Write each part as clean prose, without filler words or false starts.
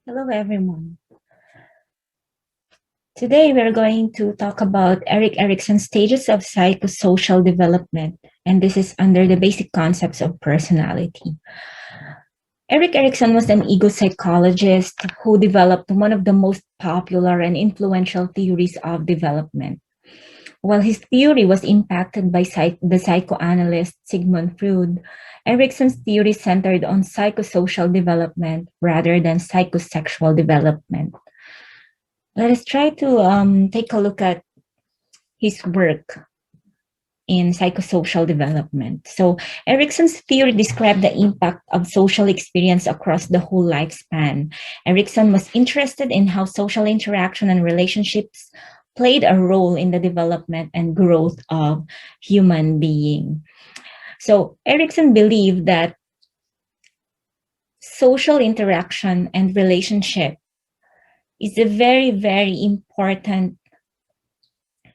Hello, everyone. Today, we're going to talk about Erik Erikson's stages of psychosocial development, and this is under the basic concepts of personality. Erik Erikson was an ego psychologist who developed one of the most popular and influential theories of development. While his theory was impacted by the psychoanalyst Sigmund Freud, Erikson's theory centered on psychosocial development rather than psychosexual development. Let us try to take a look at his work in psychosocial development. So, Erikson's theory described the impact of social experience across the whole lifespan. Erikson was interested in how social interaction and relationships played a role in the development and growth of human being. So, Erikson believed that social interaction and relationship is a very, very important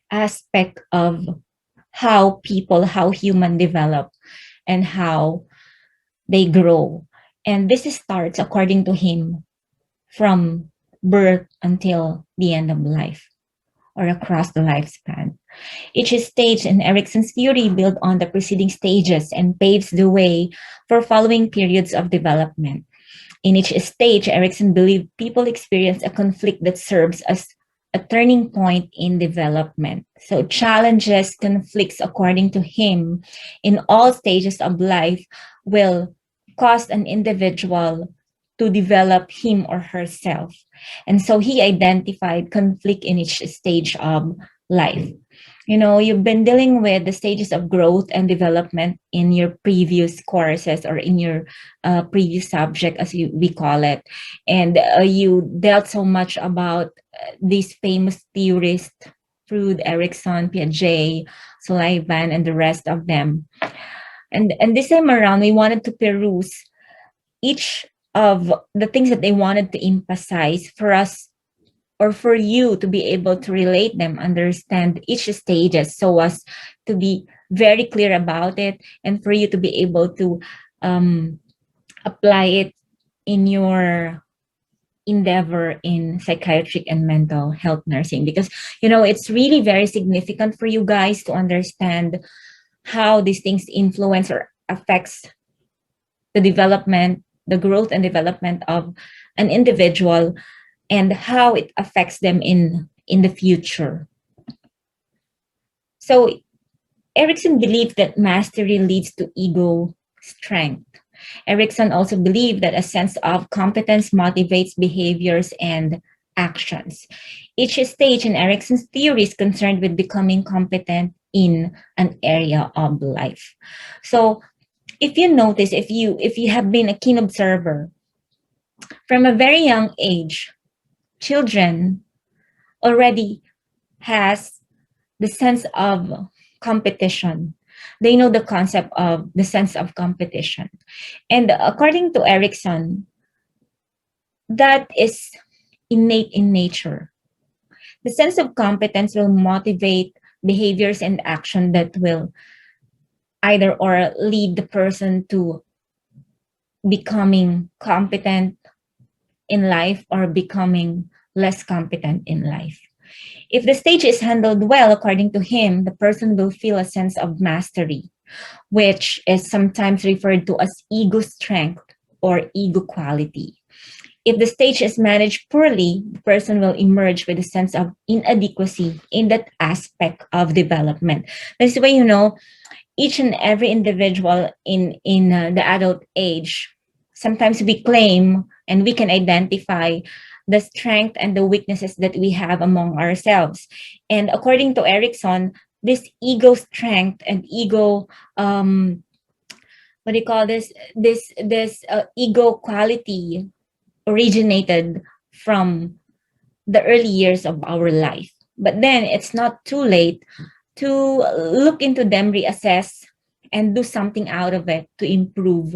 aspect of how human develop and how they grow. And this starts, according to him, from birth until the end of life or across the lifespan. Each stage in Erikson's theory builds on the preceding stages and paves the way for following periods of development. In each stage, Erikson believed people experience a conflict that serves as a turning point in development. So challenges, conflicts, according to him, in all stages of life will cause an individual to develop him or herself. And so he identified conflict in each stage of life. You know, you've been dealing with the stages of growth and development in your previous courses or in your previous subject, as we call it. And you dealt so much about these famous theorists, Freud, Erikson, Piaget, Sullivan, and the rest of them. And this time around, we wanted to peruse each of the things that they wanted to emphasize for us or for you to be able to relate them, understand each stages so as to be very clear about it and for you to be able to apply it in your endeavor in psychiatric and mental health nursing, because you know it's really very significant for you guys to understand how these things influence or affects the development, the growth and development of an individual, and how it affects them in the future. So Erikson believed that mastery leads to ego strength. Erikson also believed that a sense of competence motivates behaviors and actions. Each stage in Erikson's theory is concerned with becoming competent in an area of life. So if you notice, if you have been a keen observer, from a very young age, children already has the sense of competition. They know the concept of the sense of competition. And according to Erikson, that is innate in nature. The sense of competence will motivate behaviors and action that will either or lead the person to becoming competent in life or becoming less competent in life. If the stage is handled well, according to him, the person will feel a sense of mastery, which is sometimes referred to as ego strength or ego quality. If the stage is managed poorly, the person will emerge with a sense of inadequacy in that aspect of development. That's why, you know, each and every individual in the adult age, sometimes we claim and we can identify the strength and the weaknesses that we have among ourselves. And according to Erikson, this ego strength and ego what do you call this ego quality originated from the early years of our life. But then it's not too late to look into them, reassess, and do something out of it to improve.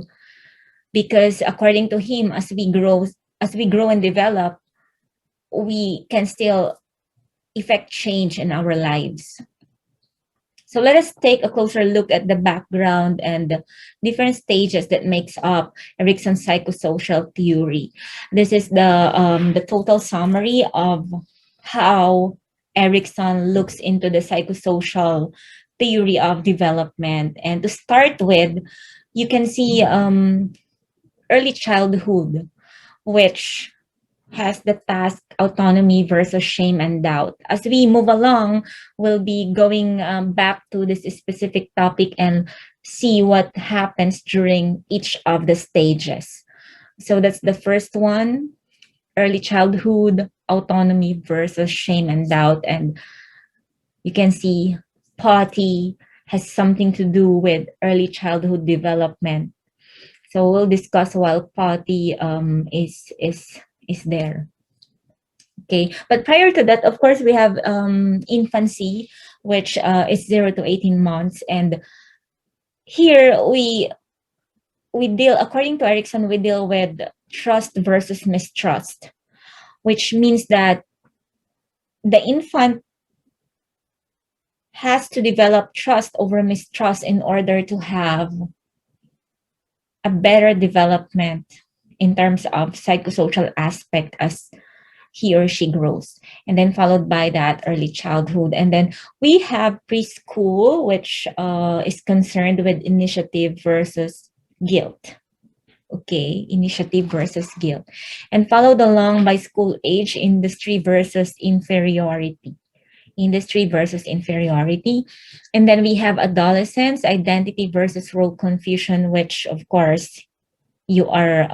Because according to him, as we grow and develop, we can still effect change in our lives. So let us take a closer look at the background and the different stages that makes up Erikson's psychosocial theory. This is the total summary of how Erikson looks into the psychosocial theory of development. And to start with, you can see early childhood, which has the task autonomy versus shame and doubt. As we move along, we'll be going back to this specific topic and see what happens during each of the stages. So that's the first one, early childhood, autonomy versus shame and doubt. And you can see Potty has something to do with early childhood development. So we'll discuss while Potty is there. Okay, but prior to that, of course, we have infancy, which is 0 to 18 months, and here we deal, according to Erikson, we deal with trust versus mistrust, which means that the infant has to develop trust over mistrust in order to have a better development in terms of psychosocial aspect as he or she grows. And then followed by that, early childhood. And then we have preschool, which is concerned with initiative versus guilt. Okay, initiative versus guilt. And followed along by school age, industry versus inferiority. Industry versus inferiority. And then we have adolescence, identity versus role confusion, which of course you are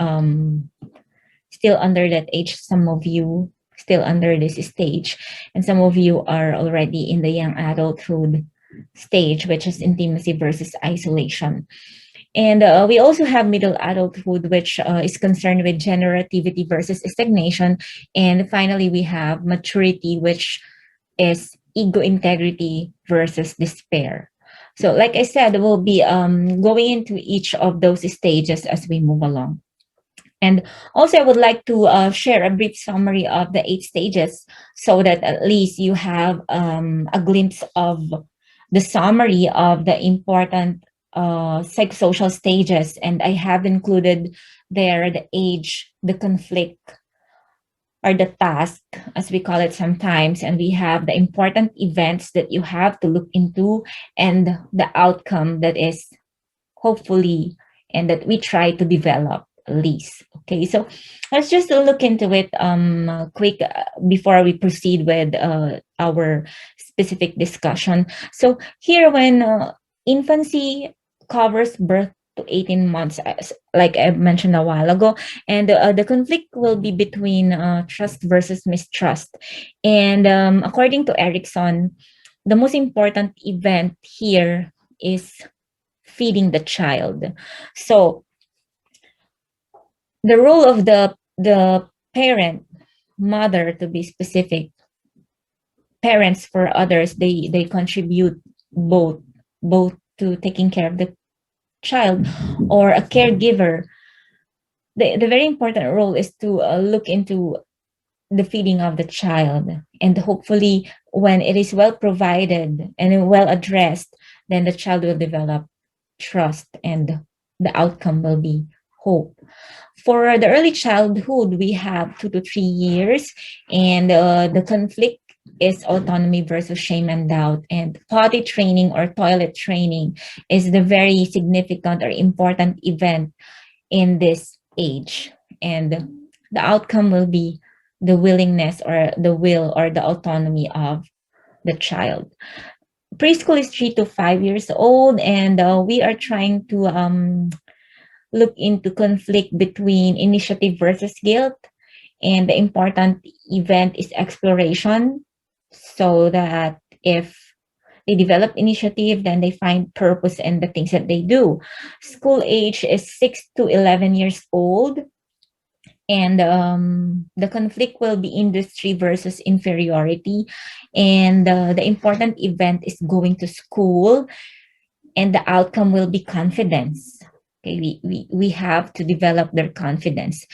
still under that age. Some of you still under this stage, and some of you are already in the young adulthood stage, which is intimacy versus isolation. And we also have middle adulthood, which is concerned with generativity versus stagnation. And finally, we have maturity, which is ego integrity versus despair. So like I said, we'll be going into each of those stages as we move along. And also, I would like to share a brief summary of the 8 stages so that at least you have a glimpse of the summary of the important psychosocial stages. And I have included there the age, the conflict, or the task, as we call it sometimes. And we have the important events that you have to look into and the outcome that is hopefully and that we try to develop at least. Okay, so let's just look into it quick before we proceed with our specific discussion. So here, when infancy covers birth to 18 months, like I mentioned a while ago, and the conflict will be between trust versus mistrust. And according to Erikson, the most important event here is feeding the child. So the role of the parent, mother to be specific, parents for others, they contribute both to taking care of the child, or a caregiver. The very important role is to look into the feeding of the child, and hopefully when it is well provided and well addressed, then the child will develop trust and the outcome will be hope. For the early childhood, we have 2 to 3 years, and the conflict is autonomy versus shame and doubt. And potty training or toilet training is the very significant or important event in this age. And the outcome will be the willingness or the will or the autonomy of the child. Preschool is 3 to 5 years old, and we are trying to look into conflict between initiative versus guilt. And the important event is exploration, so that if they develop initiative, then they find purpose in the things that they do. School age is 6 to 11 years old. And the conflict will be industry versus inferiority. And the important event is going to school, and the outcome will be confidence. Okay, we have to develop their confidence.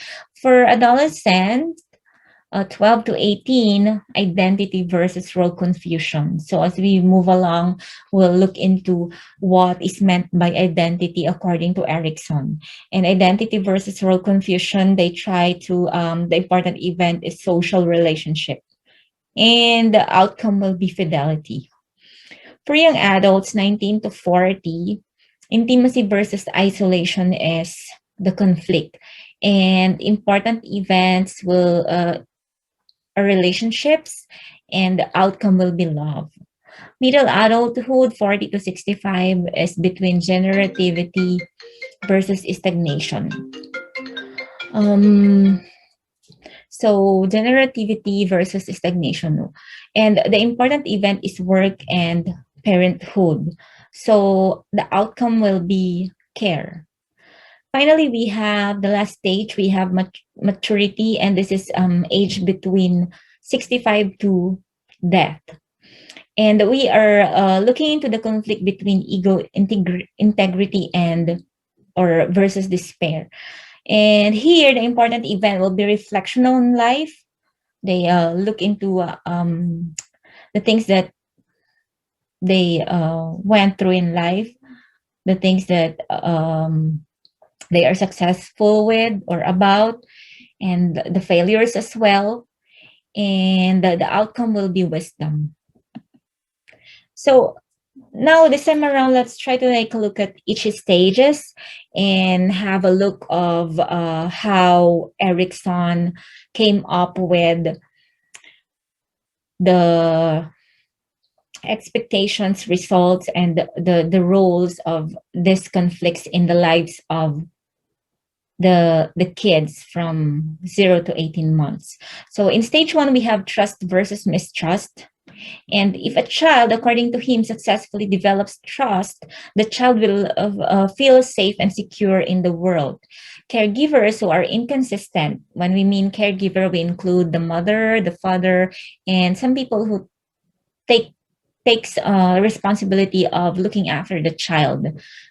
For adolescents, 12 to 18, identity versus role confusion. So as we move along, we'll look into what is meant by identity according to Erickson. And identity versus role confusion, they try to, the important event is social relationship. And the outcome will be fidelity. For young adults, 19 to 40, intimacy versus isolation is the conflict. And important events will are relationships, and the outcome will be love. Middle adulthood, 40 to 65, is between generativity versus stagnation. Um, so generativity versus stagnation. And the important event is work and parenthood. So the outcome will be care. Finally, we have the last stage, we have maturity, and this is age between 65 to death. And we are looking into the conflict between ego integrity and or versus despair. And here, the important event will be reflection on life. They look into the things that they went through in life, the things that they are successful with or about, and the failures as well. And the outcome will be wisdom. So now this time around, let's try to take a look at each stages and have a look of how Erickson came up with the expectations, results, and the roles of these conflicts in the lives of the kids from 0 to 18 months. So in stage 1, we have trust versus mistrust. And if a child, according to him, successfully develops trust, the child will feel safe and secure in the world. Caregivers who are inconsistent, when we mean caregiver, we include the mother, the father, and some people who takes responsibility of looking after the child.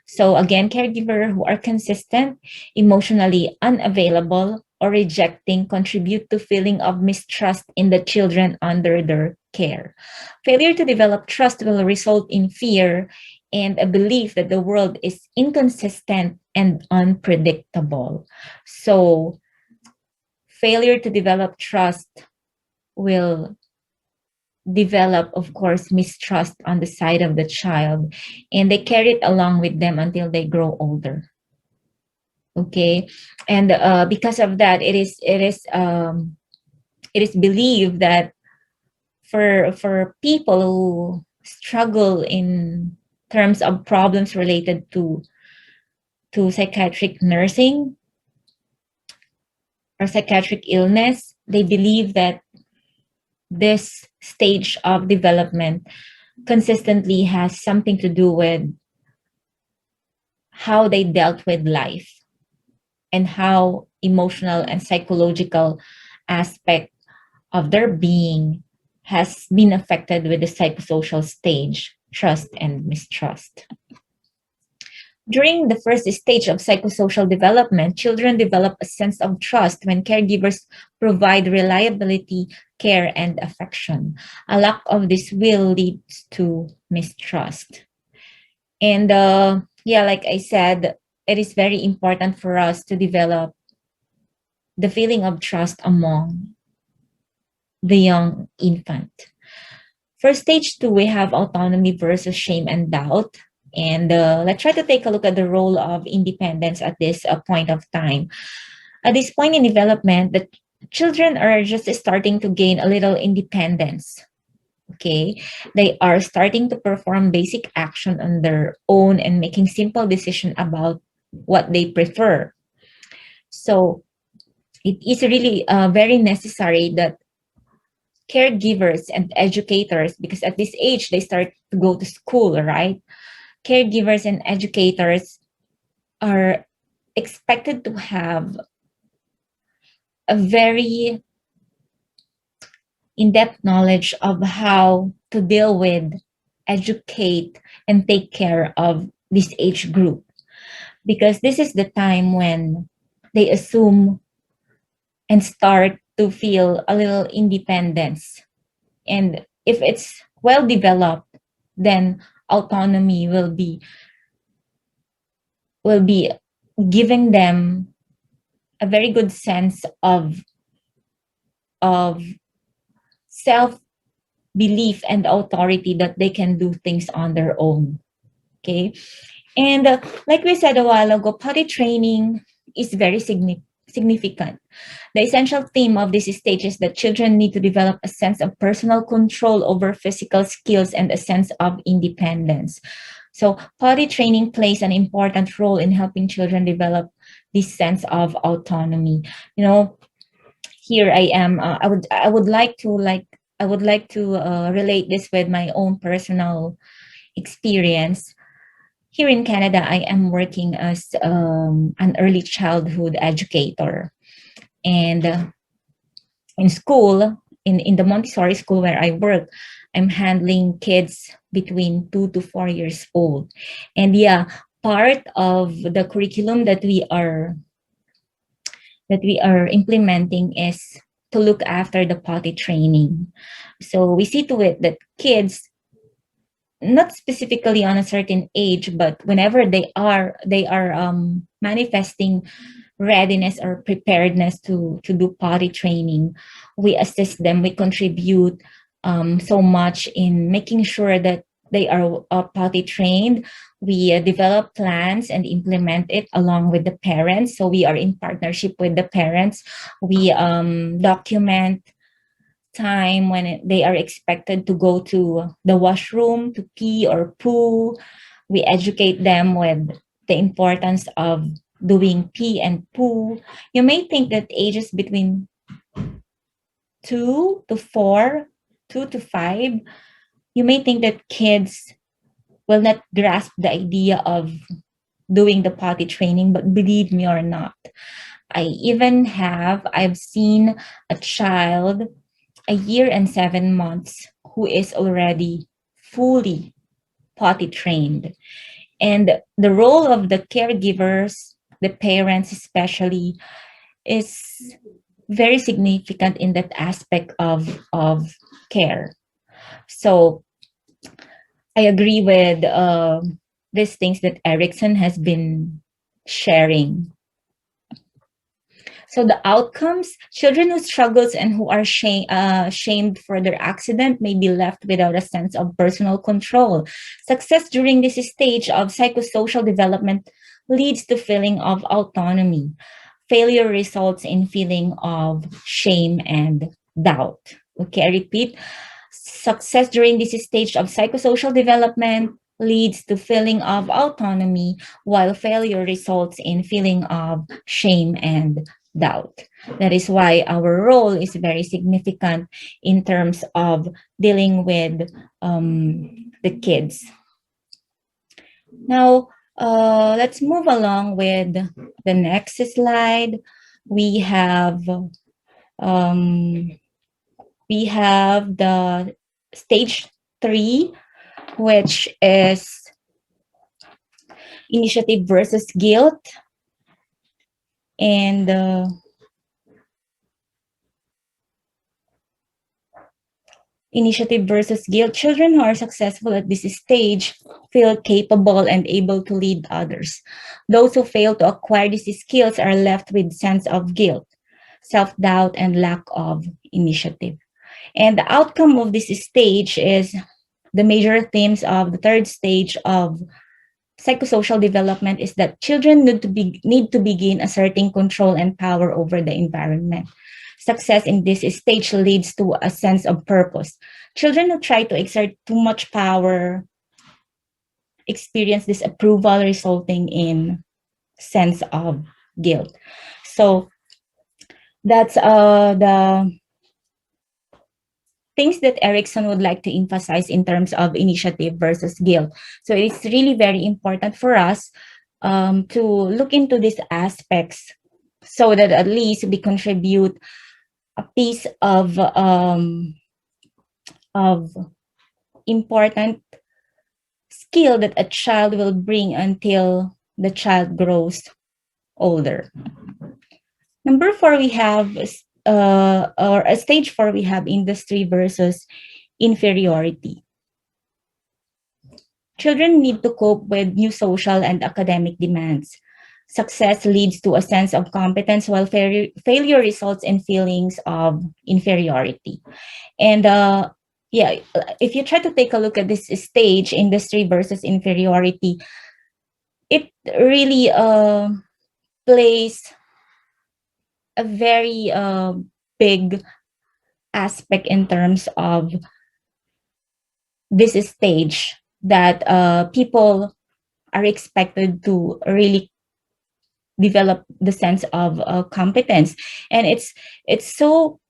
So again, caregiver who are consistent, emotionally unavailable, or rejecting contribute to feeling of mistrust in the children under their care. Failure to develop trust will result in fear and a belief that the world is inconsistent and unpredictable. So failure to develop trust will develop, of course, mistrust on the side of the child, and they carry it along with them until they grow older. Okay, and because of that, it is believed that for people who struggle in terms of problems related to psychiatric nursing or psychiatric illness, they believe that this stage of development consistently has something to do with how they dealt with life and how emotional and psychological aspect of their being has been affected with the psychosocial stage, trust and mistrust. During the first stage of psychosocial development, children develop a sense of trust when caregivers provide reliability, care, and affection. A lack of this will lead to mistrust. And yeah, like I said, it is very important for us to develop the feeling of trust among the young infant. For stage 2, we have autonomy versus shame and doubt. And let's try to take a look at the role of independence at this point of time. At this point in development, the children are just starting to gain a little independence. Okay, they are starting to perform basic action on their own and making simple decisions about what they prefer. So it is really very necessary that caregivers and educators, because at this age they start to go to school, right? Caregivers and educators are expected to have a very in-depth knowledge of how to deal with, educate, and take care of this age group. Because this is the time when they assume and start to feel a little independence. And if it's well developed, then autonomy will be giving them a very good sense of self belief and authority that they can do things on their own. Okay. And like we said a while ago, potty training is very significant. The essential theme of this stage is that children need to develop a sense of personal control over physical skills and a sense of independence. So potty training plays an important role in helping children develop this sense of autonomy. You know, here I am. I would like to relate this with my own personal experience. Here in Canada, I am working as an early childhood educator, and in school, in the Montessori school where I work, I'm handling kids between 2 to 4 years old, and yeah, part of the curriculum that we are implementing is to look after the potty training. So we see to it that kids, not specifically on a certain age, but whenever they are manifesting readiness or preparedness to do potty training, we assist them. We contribute so much in making sure that they are potty trained. We develop plans and implement it along with the parents. So we are in partnership with the parents. We document time when they are expected to go to the washroom to pee or poo. We educate them with the importance of doing pee and poo. You may think that ages between 2 to 4, 2 to 5, you may think that kids will not grasp the idea of doing the potty training, but believe me or not, I've seen a child a year and 7 months who is already fully potty trained. And the role of the caregivers, the parents especially, is very significant in that aspect of care. So I agree with these things that Erickson has been sharing. So the outcomes, children who struggles and who are shamed for their accident may be left without a sense of personal control. Success during this stage of psychosocial development leads to feeling of autonomy. Failure results in feeling of shame and doubt. Okay, I repeat. Success during this stage of psychosocial development leads to feeling of autonomy, while failure results in feeling of shame and doubt. That is why our role is very significant in terms of dealing with the kids. Now, let's move along with the next slide. We have the stage 3, which is initiative versus guilt. And initiative versus guilt. Children who are successful at this stage feel capable and able to lead others. Those who fail to acquire these skills are left with sense of guilt, self-doubt, and lack of initiative. And the outcome of this stage is the major themes of the third stage of psychosocial development is that children need to begin asserting control and power over the environment. Success in this stage leads to a sense of purpose. Children who try to exert too much power experience disapproval, resulting in sense of guilt. So that's the things that Erickson would like to emphasize in terms of initiative versus guilt. So it's really very important for us to look into these aspects so that at least we contribute a piece of important skill that a child will bring until the child grows older. Number 4, we have or a stage 4, we have industry versus inferiority. Children need to cope with new social and academic demands. Success leads to a sense of competence, while failure results in feelings of inferiority. And yeah, if you try to take a look at this stage, industry versus inferiority, it really plays a very big aspect in terms of this stage that people are expected to really develop the sense of competence. And it's so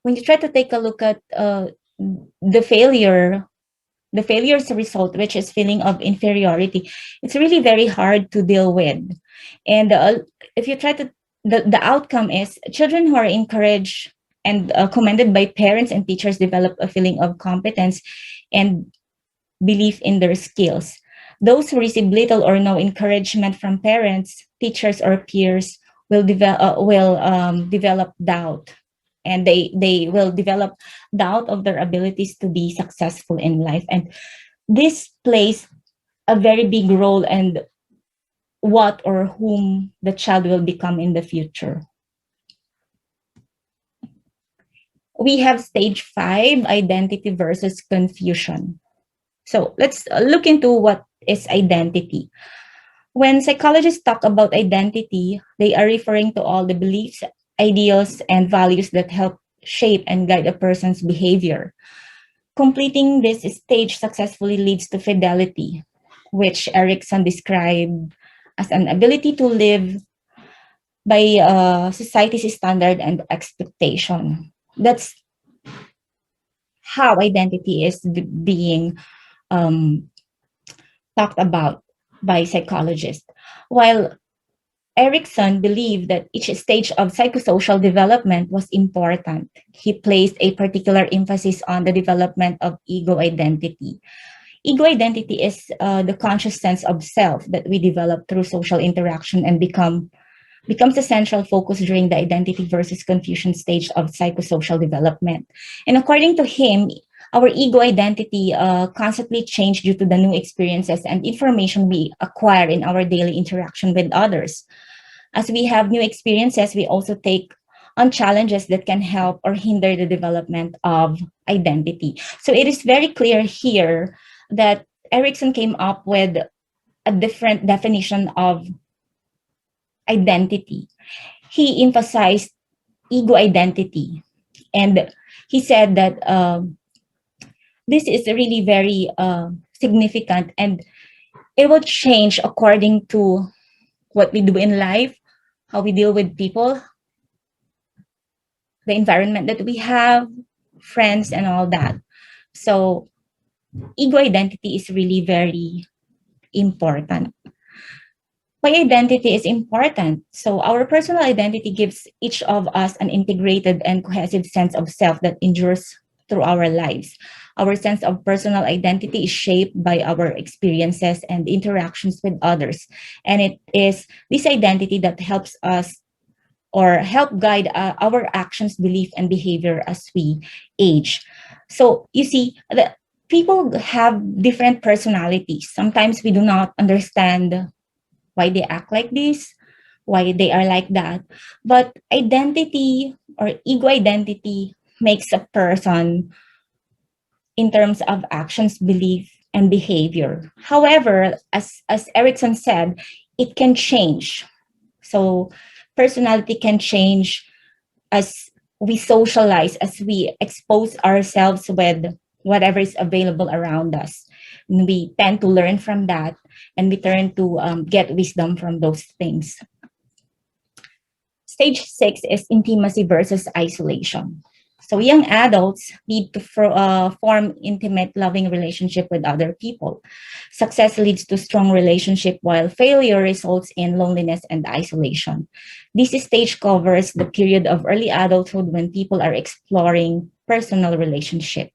when you try to take a look at the failure's result, which is feeling of inferiority, it's really very hard to deal with. And if you try to, the outcome is children who are encouraged and commended by parents and teachers develop a feeling of competence and belief in their skills. Those who receive little or no encouragement from parents, teachers, or peers will develop doubt, and they will develop doubt of their abilities to be successful in life. And this plays a very big role in what or whom the child will become in the future. We have stage 5, identity versus confusion. So let's look into what is identity. When psychologists talk about identity, they are referring to all the beliefs, ideals, and values that help shape and guide a person's behavior. Completing this stage successfully leads to fidelity, which Erickson described as an ability to live by society's standard and expectation. That's how identity is being talked about by psychologists. While Erickson believed that each stage of psychosocial development was important, he placed a particular emphasis on the development of ego identity. Ego identity is the conscious sense of self that we develop through social interaction and becomes a central focus during the identity versus confusion stage of psychosocial development. And according to him, our ego identity constantly changes due to the new experiences and information we acquire in our daily interaction with others. As we have new experiences, we also take on challenges that can help or hinder the development of identity. So it is very clear here that Erickson came up with a different definition of identity. He emphasized ego identity, and he said that this is really very significant, and it will change according to what we do in life, how we deal with people, the environment that we have, friends, and all that. So ego identity is really very important. Why identity is important? So our personal identity gives each of us an integrated and cohesive sense of self that endures through our lives. Our sense of personal identity is shaped by our experiences and interactions with others. And it is this identity that helps us or help guide our actions, belief, and behavior as we age. So you see, the people have different personalities. Sometimes we do not understand why they act like this, why they are like that. But identity or ego identity makes a person in terms of actions, belief, and behavior. However, as Erickson said, it can change. So personality can change as we socialize, as we expose ourselves with whatever is available around us. And we tend to learn from that, and we tend to get wisdom from those things. Stage 6 is intimacy versus isolation. So young adults need to form intimate, loving relationship with other people. Success leads to strong relationship, while failure results in loneliness and isolation. This stage covers the period of early adulthood when people are exploring personal relationship.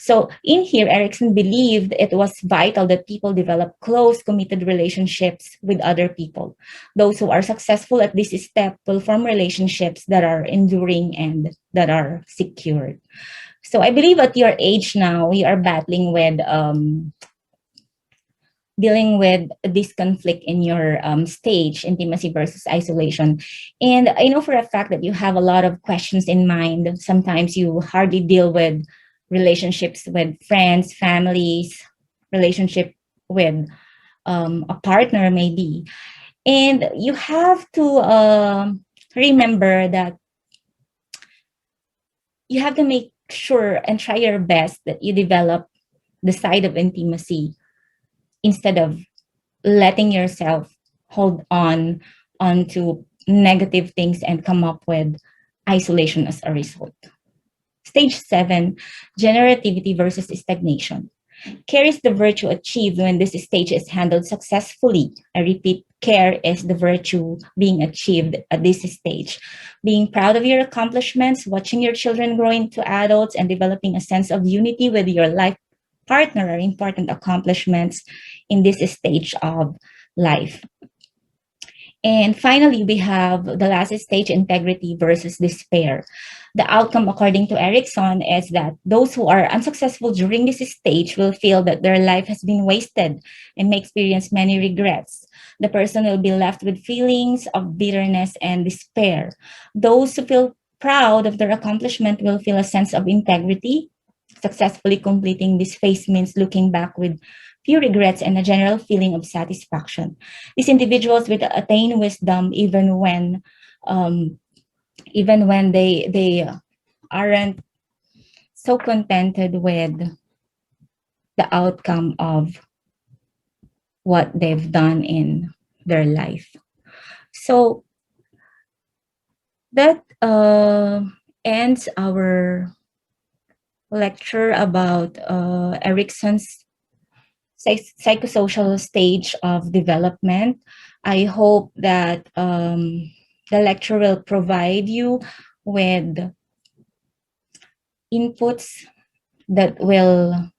So in here, Erickson believed it was vital that people develop close, committed relationships with other people. Those who are successful at this step will form relationships that are enduring and that are secured. So I believe at your age now, you are battling with dealing with this conflict in your stage, intimacy versus isolation. And I know for a fact that you have a lot of questions in mind. Sometimes you hardly deal with relationships with friends, families, relationship with a partner maybe. And you have to remember that you have to make sure and try your best that you develop the side of intimacy instead of letting yourself hold on to negative things and come up with isolation as a result. Stage 7, generativity versus stagnation. Care is the virtue achieved when this stage is handled successfully. I repeat, care is the virtue being achieved at this stage. Being proud of your accomplishments, watching your children grow into adults, and developing a sense of unity with your life partner are important accomplishments in this stage of life. And finally, we have the last stage, integrity versus despair. The outcome, according to Erickson, is that those who are unsuccessful during this stage will feel that their life has been wasted and may experience many regrets. The person will be left with feelings of bitterness and despair. Those who feel proud of their accomplishment will feel a sense of integrity. Successfully completing this phase means looking back with few regrets and a general feeling of satisfaction. These individuals will attain wisdom even when they aren't so contented with the outcome of what they've done in their life. So that ends our lecture about Erickson's psychosocial stage of development. I hope that the lecture will provide you with inputs that will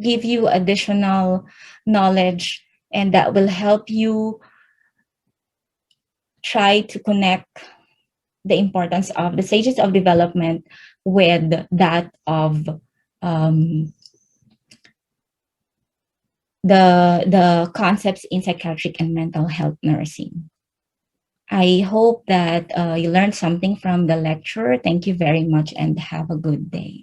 give you additional knowledge and that will help you try to connect the importance of the stages of development with that of the concepts in psychiatric and mental health nursing. I hope that you learned something from the lecture. Thank you very much and have a good day.